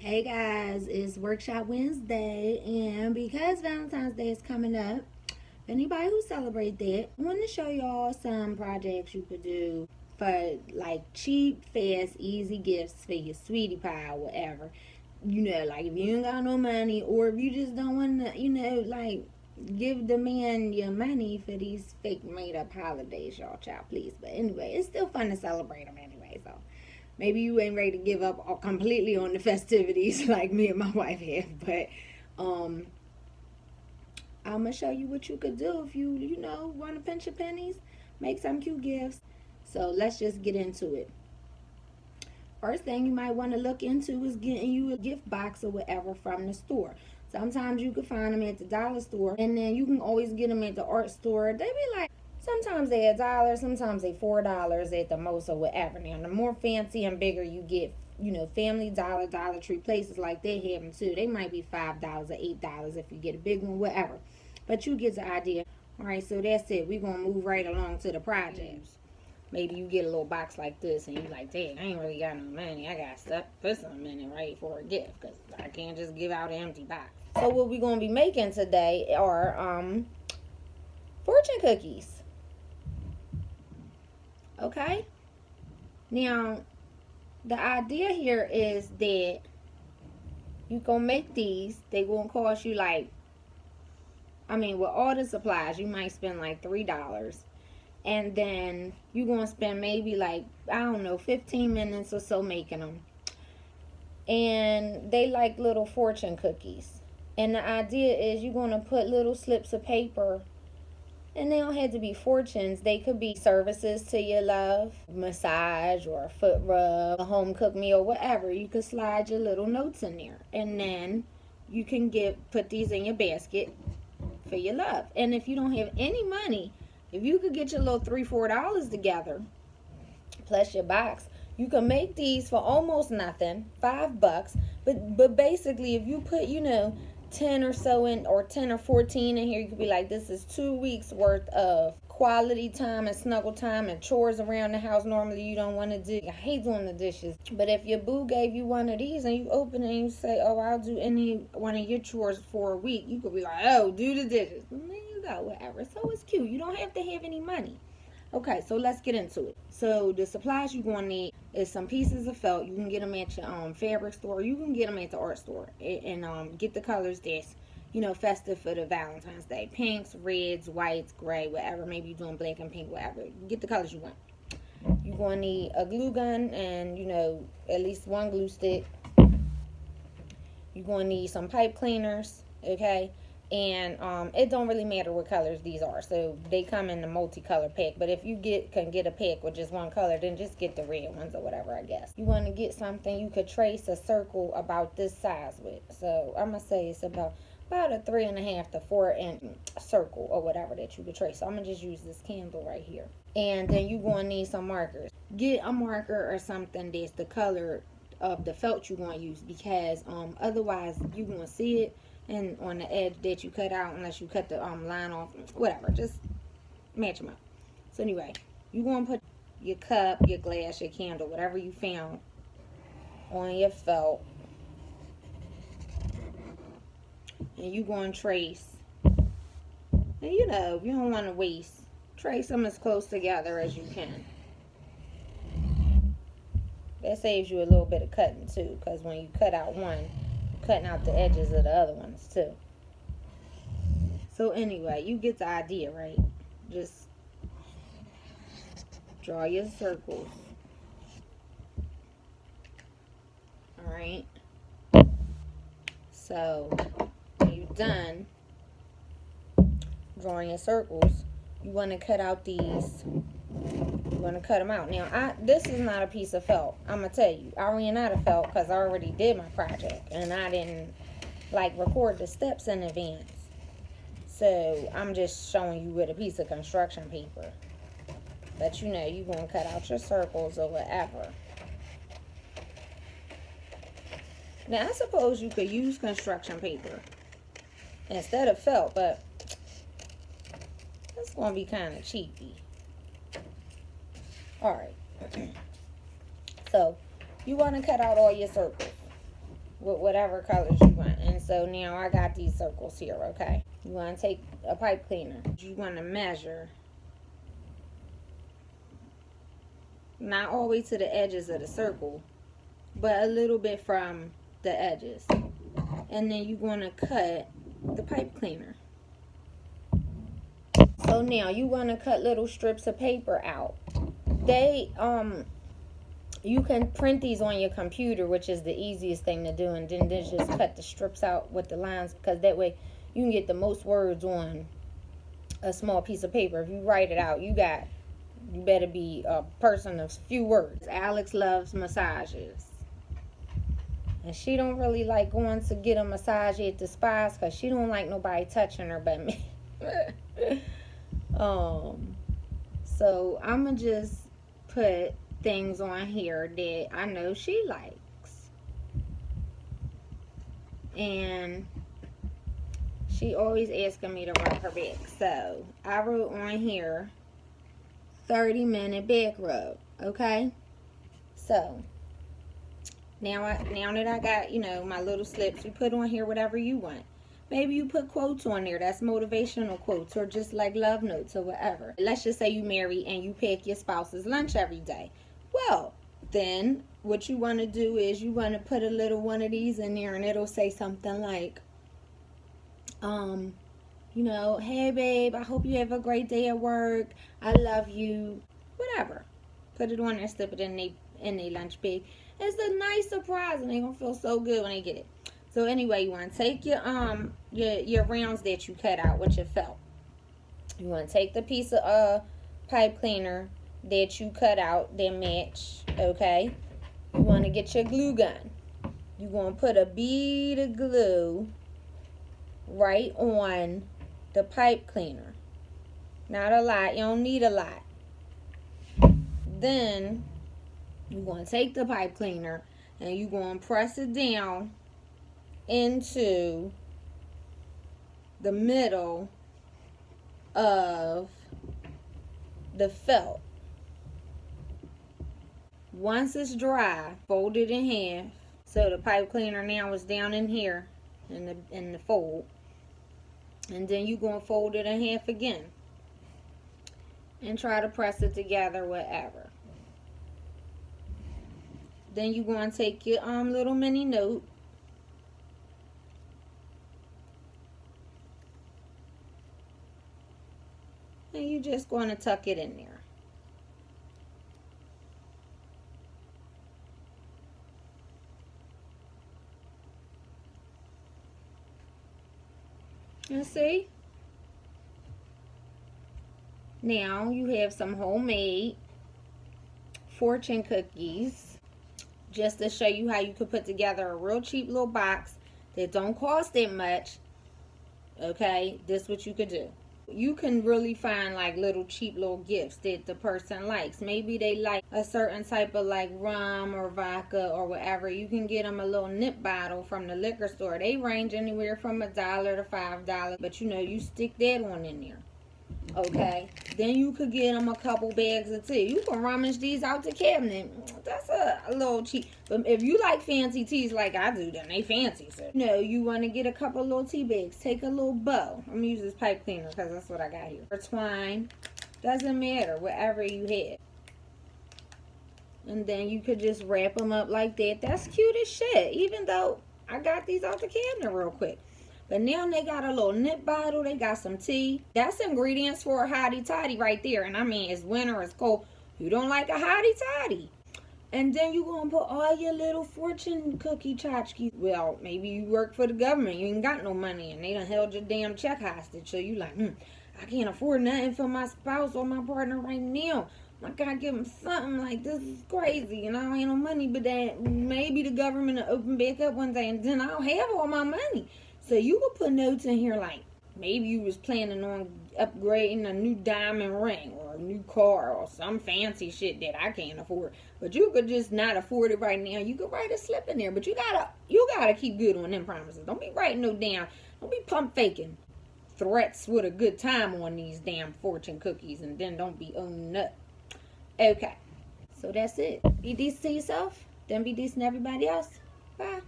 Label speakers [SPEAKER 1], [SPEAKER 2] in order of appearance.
[SPEAKER 1] Hey guys, it's Workshop Wednesday, and because Valentine's Day is coming up, anybody who celebrate that, I want to show y'all some projects you could do for like cheap, fast, easy gifts for your sweetie pie or whatever. Like if you ain't got no money, or if you just don't want to, like give the man your money for these fake made up holidays, y'all, child, please. But anyway, it's still fun to celebrate them anyway, so. Maybe you ain't ready to give up completely on the festivities like me and my wife have, but um, I'm gonna show you what you could do if you want to pinch your pennies, make some cute gifts. So let's just get into it. First thing you might want to look into is getting you a gift box or whatever from the store. Sometimes you can find them at the dollar store, and then you can always get them at the art store. They be like, sometimes they $1, sometimes they $4 at the most or whatever. Now, the more fancy and bigger you get, Family Dollar, Dollar Tree, places like they have them too. They might be $5 or $8 if you get a big one, whatever. But you get the idea. All right, so that's it. We're going to move right along to the projects. Maybe you get a little box like this and you're like, dang, I ain't really got no money. I got stuff, put some in it, right, for a gift, because I can't just give out an empty box. So what we're going to be making today are fortune cookies. Okay? Now, the idea here is that you going to make these. They going to cost you with all the supplies, you might spend like $3. And then you're going to spend maybe 15 minutes or so making them. And they like little fortune cookies. And the idea is you're going to put little slips of paper, and they don't have to be fortunes. They could be services to your love, massage or a foot rub, a home cooked meal, whatever. You could slide your little notes in there. And then you can put these in your basket for your love. And if you don't have any money, if you could get your little $3-4 together, plus your box, you can make these for almost nothing, $5. But basically, if you put 10 or so in, or 10 or 14 in here, you could be like, this is 2 weeks worth of quality time and snuggle time and chores around the house normally you don't want to do. I hate doing the dishes. But if your boo gave you one of these and you open it and you say, oh, I'll do any one of your chores for a week, you could be like, oh, do the dishes. And there you go, whatever. So it's cute. You don't have to have any money. Okay, so let's get into it. So the supplies you're going to need is some pieces of felt. You can get them at your fabric store. You can get them at the art store. And get the colors that's, festive for the Valentine's Day. Pinks, reds, whites, gray, whatever. Maybe you're doing black and pink, whatever. Get the colors you want. You're going to need a glue gun and, at least one glue stick. You're going to need some pipe cleaners, okay? And it don't really matter what colors these are, so they come in the multicolor pack. But if you can get a pack with just one color, then just get the red ones or whatever, I guess. You want to get something you could trace a circle about this size with. So I'm gonna say it's about a 3.5 to 4 inch circle or whatever that you could trace. So I'm gonna just use this candle right here. And then you're gonna need some markers. Get a marker or something that's the color of the felt you're gonna use, because otherwise you're gonna see it and on the edge that you cut out, unless you cut the line off, whatever, just match them up. So anyway, you're going to put your cup, your glass, your candle, whatever you found on your felt, and you're going to trace. And you don't want to waste, trace them as close together as you can. That saves you a little bit of cutting too, because when you cut out one, cutting out the edges of the other ones too. So anyway, you get the idea, right? Just draw your circles. Alright. So when you're done drawing your circles, you want to cut out these. You want to cut them out. Now, this is not a piece of felt. I'm going to tell you. I ran out of felt because I already did my project. And I didn't, record the steps in advance. So, I'm just showing you with a piece of construction paper. But, you're going to cut out your circles or whatever. Now, I suppose you could use construction paper instead of felt, but it's going to be kind of cheapy. Alright, so you want to cut out all your circles with whatever colors you want. And so now I got these circles here, okay? You want to take a pipe cleaner. You want to measure, not all the way to the edges of the circle, but a little bit from the edges. And then you're going to cut the pipe cleaner. So now you want to cut little strips of paper out. You can print these on your computer, which is the easiest thing to do, and then just cut the strips out with the lines, because that way you can get the most words on a small piece of paper. If you write it out, you better be a person of few words. Alex loves massages, and she don't really like going to get a massage at the spas because she don't like nobody touching her but me. So I'ma just put things on here that I know she likes, and she always asking me to rub her back. So I wrote on here 30-minute back rub. Okay, so now that I got, you know, my little slips, you put on here whatever you want. Maybe you put quotes on there, that's motivational quotes, or just like love notes or whatever. Let's just say you married and you pack your spouse's lunch every day. Well, then what you want to do is you want to put a little one of these in there, and it'll say something like, you know, hey babe, I hope you have a great day at work. I love you. Whatever. Put it on there, slip it in their lunch bag. It's a nice surprise, and they're gonna feel so good when they get it. So anyway, you want to take your rounds that you cut out with your felt. You want to take the piece of pipe cleaner that you cut out that match, okay? You want to get your glue gun. You're going to put a bead of glue right on the pipe cleaner. Not a lot. You don't need a lot. Then you're going to take the pipe cleaner and you're going to press it down into the middle of the felt. Once it's dry, fold it in half. So the pipe cleaner now is down in here in the fold. And then you're going to fold it in half again. And try to press it together, whatever. Then you're going to take your little mini note. And you're just going to tuck it in there. And see? Now you have some homemade fortune cookies. Just to show you how you could put together a real cheap little box that don't cost that much. Okay, this is what you could do. You can really find like little cheap little gifts that the person likes. Maybe they like a certain type of like rum or vodka or whatever. You can get them a little nip bottle from the liquor store. They range anywhere from $1 to $5, but you know, you stick that one in there. Okay, then you could get them a couple bags of tea. You can rummage these out the cabinet. That's a little cheap. But if you like fancy teas like I do, then they fancy. So, you know, you want to get a couple little tea bags. Take a little bow. I'm going to use this pipe cleaner because that's what I got here. Or twine. Doesn't matter. Whatever you have. And then you could just wrap them up like that. That's cute as shit. Even though I got these out the cabinet real quick. But now they got a little nip bottle. They got some tea. That's ingredients for a hottie toddy right there. And I mean, it's winter, it's cold. You don't like a hottie toddy. And then you're going to put all your little fortune cookie tchotchkes. Well, maybe you work for the government. You ain't got no money. And they done held your damn check hostage. So you like, I can't afford nothing for my spouse or my partner right now. I gotta give them something. Like, this is crazy. And I don't have no money. But then maybe the government will open back up one day. And then I'll have all my money. So you could put notes in here like maybe you was planning on upgrading a new diamond ring or a new car or some fancy shit that I can't afford. But you could just not afford it right now. You could write a slip in there. But you gotta keep good on them promises. Don't be writing no damn, don't be pump faking threats with a good time on these damn fortune cookies and then don't be owning up. Okay. So that's it. Be decent to yourself. Then be decent to everybody else. Bye.